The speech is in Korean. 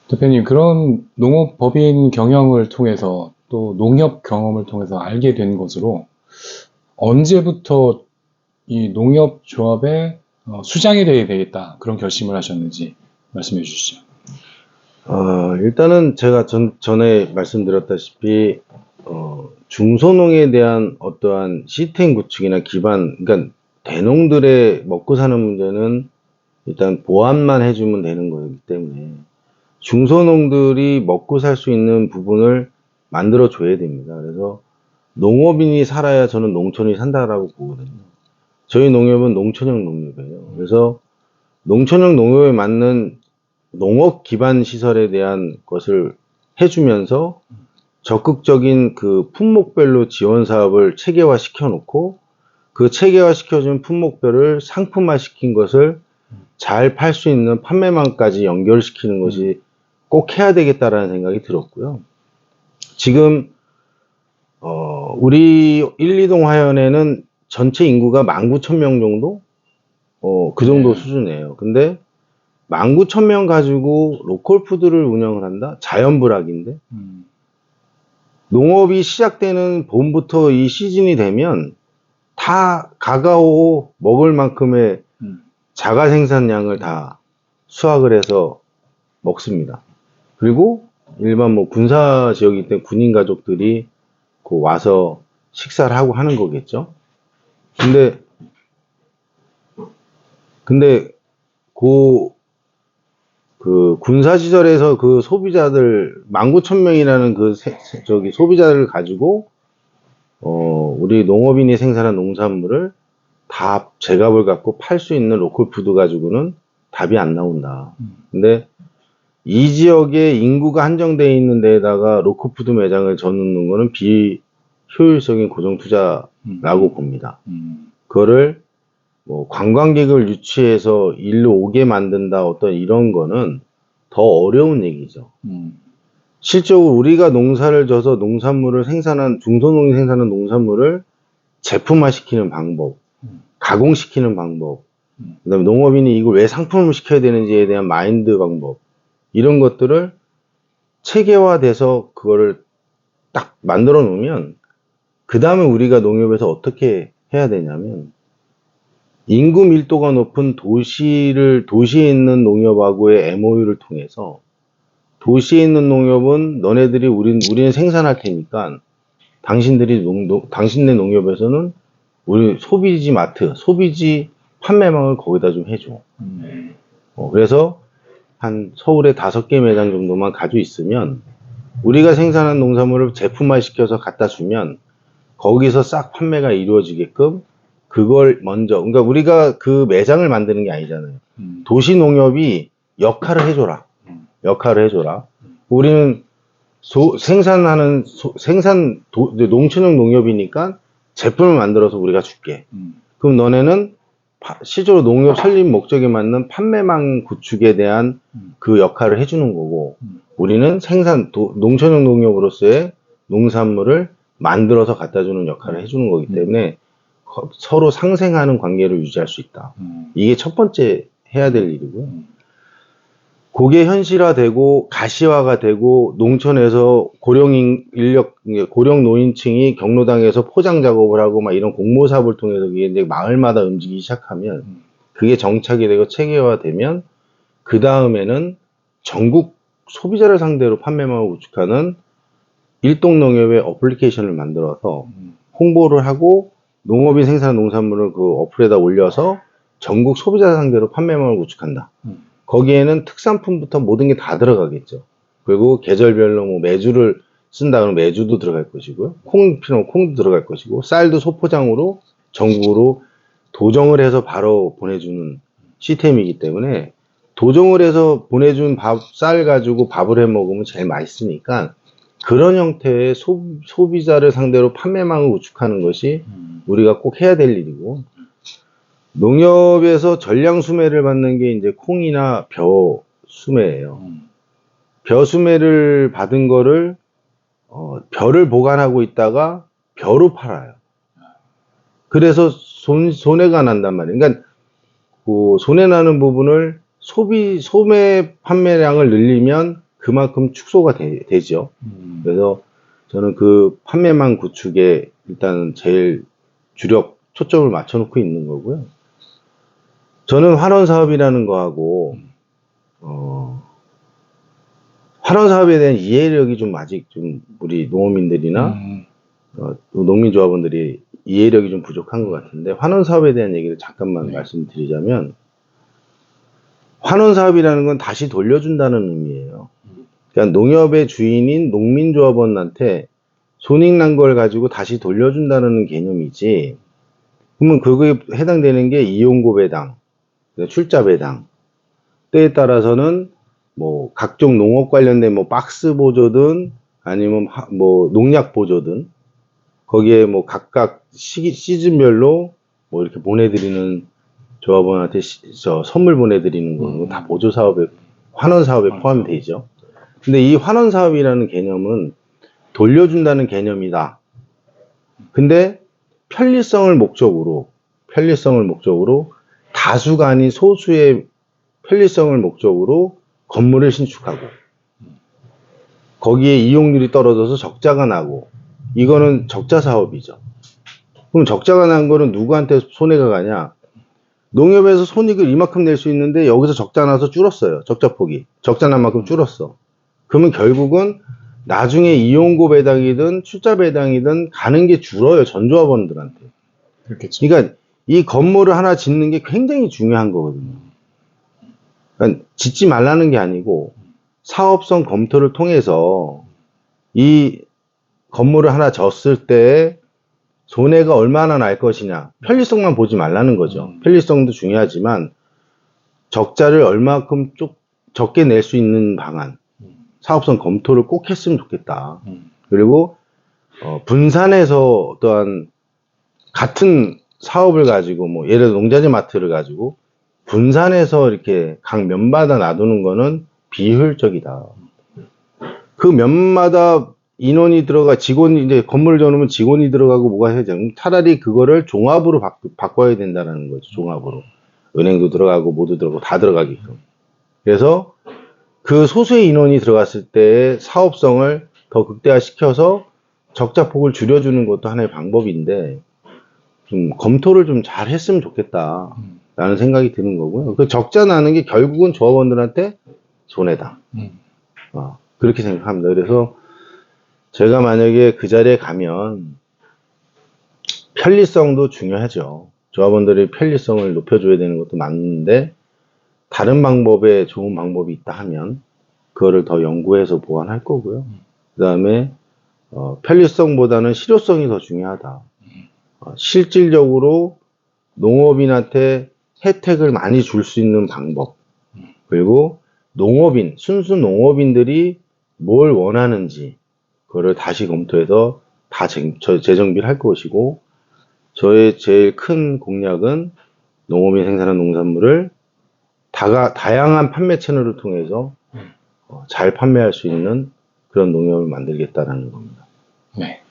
대표님, 그런 농업법인 경영을 통해서 또 농협 경험을 통해서 알게 된 것으로 언제부터 이 농협조합의 수장이 되어야 되겠다 그런 결심을 하셨는지 말씀해 주시죠. 일단은 제가 전에 말씀드렸다시피, 중소농에 대한 어떠한 시스템 구축이나 기반, 그러니까 대농들의 먹고 사는 문제는 일단 보완만 해주면 되는 거기 때문에 중소농들이 먹고 살 수 있는 부분을 만들어 줘야 됩니다. 그래서 농업인이 살아야 저는 농촌이 산다라고 보거든요. 저희 농협은 농촌형 농협이에요. 그래서 농촌형 농협에 맞는 농업 기반 시설에 대한 것을 해주면서 적극적인 그 품목별로 지원 사업을 체계화 시켜놓고 그 체계화 시켜준 품목별을 상품화 시킨 것을 잘 팔 수 있는 판매망까지 연결시키는 것이 꼭 해야 되겠다라는 생각이 들었고요. 지금 우리 1, 2동 화연에는 전체 인구가 19,000명 정도? 그 정도 수준이에요. 근데 19,000명 가지고 로컬 푸드를 운영을 한다? 자연불학인데? 농업이 시작되는 봄부터 이 시즌이 되면 다 가가오 먹을 만큼의 자가 생산량을 다 수확을 해서 먹습니다. 그리고 일반 뭐 군사 지역이기 때문에 군인 가족들이 그 와서 식사를 하고 하는 거겠죠. 근데 그 군사 시절에서 그 소비자들 19,000명이라는 그 소비자들을 가지고 우리 농업인이 생산한 농산물을 다 제값을 갖고 팔 수 있는 로컬 푸드 가지고는 답이 안 나온다. 근데 이 지역에 인구가 한정되어 있는 데에다가 로컬 푸드 매장을 져놓는 거는 비효율적인 고정 투자라고 봅니다. 그거를 뭐 관광객을 유치해서 일로 오게 만든다 어떤 이런 거는 더 어려운 얘기죠. 실적으로 우리가 농사를 져서 농산물을 생산한 중소농이 생산한 농산물을 제품화 시키는 방법, 가공시키는 방법, 그다음에 농업인이 이걸 왜 상품을 시켜야 되는지에 대한 마인드 방법, 이런 것들을 체계화돼서 그거를 딱 만들어 놓으면 그 다음에 우리가 농협에서 어떻게 해야 되냐면 인구 밀도가 높은 도시에 있는 농협하고의 MOU를 통해서 도시에 있는 농협은 너네들이 우리는 생산할 테니까 당신네 농협에서는 우리 소비지 마트, 소비지 판매망을 거기다 좀 해줘. 그래서 한 서울에 5개 매장 정도만 가지고 있으면 우리가 생산한 농산물을 제품화 시켜서 갖다 주면 거기서 싹 판매가 이루어지게끔 그걸 먼저, 그러니까 우리가 그 매장을 만드는 게 아니잖아요. 도시 농협이 역할을 해줘라. 우리는 농촌형 농협이니까 제품을 만들어서 우리가 줄게. 그럼 너네는 실제로 농협 설립 목적에 맞는 판매망 구축에 대한 그 역할을 해주는 거고, 우리는 농촌형 농협으로서의 농산물을 만들어서 갖다 주는 역할을 해주는 거기 때문에 서로 상생하는 관계를 유지할 수 있다. 이게 첫 번째 해야 될 일이고요. 그게 현실화되고 가시화가 되고 농촌에서 고령 노인층이 경로당에서 포장 작업을 하고 막 이런 공모 사업을 통해서 그게 이제 마을마다 움직이기 시작하면 그게 정착이 되고 체계화되면 그 다음에는 전국 소비자를 상대로 판매망을 구축하는 일동농협의 어플리케이션을 만들어서 홍보를 하고 농업이 생산한 농산물을 그 어플에다 올려서 전국 소비자 상대로 판매망을 구축한다. 거기에는 특산품부터 모든 게 다 들어가겠죠. 그리고 계절별로 뭐 메주를 쓴다 그러면 메주도 들어갈 것이고요. 콩 필요하면 콩도 들어갈 것이고, 쌀도 소포장으로 전국으로 도정을 해서 바로 보내주는 시스템이기 때문에 도정을 해서 보내준 쌀 가지고 밥을 해 먹으면 제일 맛있으니까 그런 형태의 소비자를 상대로 판매망을 구축하는 것이 우리가 꼭 해야 될 일이고, 농협에서 전량 수매를 받는 게 이제 콩이나 벼 수매예요. 벼 수매를 받은 거를 벼를 보관하고 있다가 벼로 팔아요. 그래서 손해가 난단 말이에요. 그러니까 그 손해 나는 부분을 소매 판매량을 늘리면 그만큼 축소가 되죠. 그래서 저는 그 판매망 구축에 일단 제일 주력 초점을 맞춰놓고 있는 거고요. 저는 환원 사업이라는 거하고 환원 사업에 대한 이해력이 좀 아직 좀 우리 농어민들이나 농민조합원들이 이해력이 좀 부족한 것 같은데, 환원 사업에 대한 얘기를 잠깐만 네. 말씀드리자면, 환원 사업이라는 건 다시 돌려준다는 의미예요. 그러니까 농협의 주인인 농민조합원한테 손익난 걸 가지고 다시 돌려준다는 개념이지, 그러면 그거에 해당되는 게 이용고 배당, 출자 배당, 때에 따라서는 뭐 각종 농업 관련된 뭐 박스 보조든 아니면 뭐 농약 보조든, 거기에 뭐 각각 시즌별로 뭐 이렇게 보내드리는, 조합원한테 선물 보내드리는 거 다 보조 사업에, 환원 사업에 포함이 되죠. 근데 이 환원 사업이라는 개념은 돌려준다는 개념이다. 근데 편리성을 목적으로 다수가 아닌 소수의 편리성을 목적으로 건물을 신축하고, 거기에 이용률이 떨어져서 적자가 나고, 이거는 적자 사업이죠. 그럼 적자가 난 거는 누구한테 손해가 가냐? 농협에서 손익을 이만큼 낼 수 있는데 여기서 적자 나서 줄었어요. 적자폭이. 적자 난 만큼 줄었어. 그러면 결국은 나중에 이용고 배당이든 출자 배당이든 가는 게 줄어요. 전조합원들한테. 그렇겠죠. 그러니까 이 건물을 하나 짓는 게 굉장히 중요한 거거든요. 그러니까 짓지 말라는 게 아니고 사업성 검토를 통해서 이 건물을 하나 졌을 때 손해가 얼마나 날 것이냐, 편리성만 보지 말라는 거죠. 편리성도 중요하지만 적자를 얼마큼 적게 낼 수 있는 방안, 사업성 검토를 꼭 했으면 좋겠다. 그리고 분산해서 어떠한 같은 사업을 가지고, 뭐 예를 들어 농자재 마트를 가지고 분산해서 이렇게 각 면마다 놔두는 거는 비효율적이다. 그 면마다 인원이 들어가, 직원이, 이제 건물을 져놓으면 직원이 들어가고 뭐가 해야 되는, 차라리 그거를 종합으로 바꿔야 된다는 거죠. 종합으로. 은행도 들어가고 모두 들어가고 다 들어가게끔. 그래서 그 소수의 인원이 들어갔을 때 사업성을 더 극대화시켜서 적자폭을 줄여주는 것도 하나의 방법인데, 좀 검토를 좀 잘 했으면 좋겠다 라는 생각이 드는 거고요. 그 적자 나는 게 결국은 조합원들한테 손해다. 그렇게 생각합니다. 그래서 제가 만약에 그 자리에 가면, 편리성도 중요하죠. 조합원들의 편리성을 높여줘야 되는 것도 맞는데, 다른 방법에 좋은 방법이 있다 하면 그거를 더 연구해서 보완할 거고요. 그 다음에 편리성보다는 실효성이 더 중요하다. 실질적으로 농업인한테 혜택을 많이 줄 수 있는 방법, 그리고 순수 농업인들이 뭘 원하는지 그거를 다시 검토해서 다 재정비를 할 것이고, 저의 제일 큰 공약은 농업인이 생산한 농산물을 다양한 판매 채널을 통해서 잘 판매할 수 있는 그런 농협을 만들겠다라는 겁니다. 네.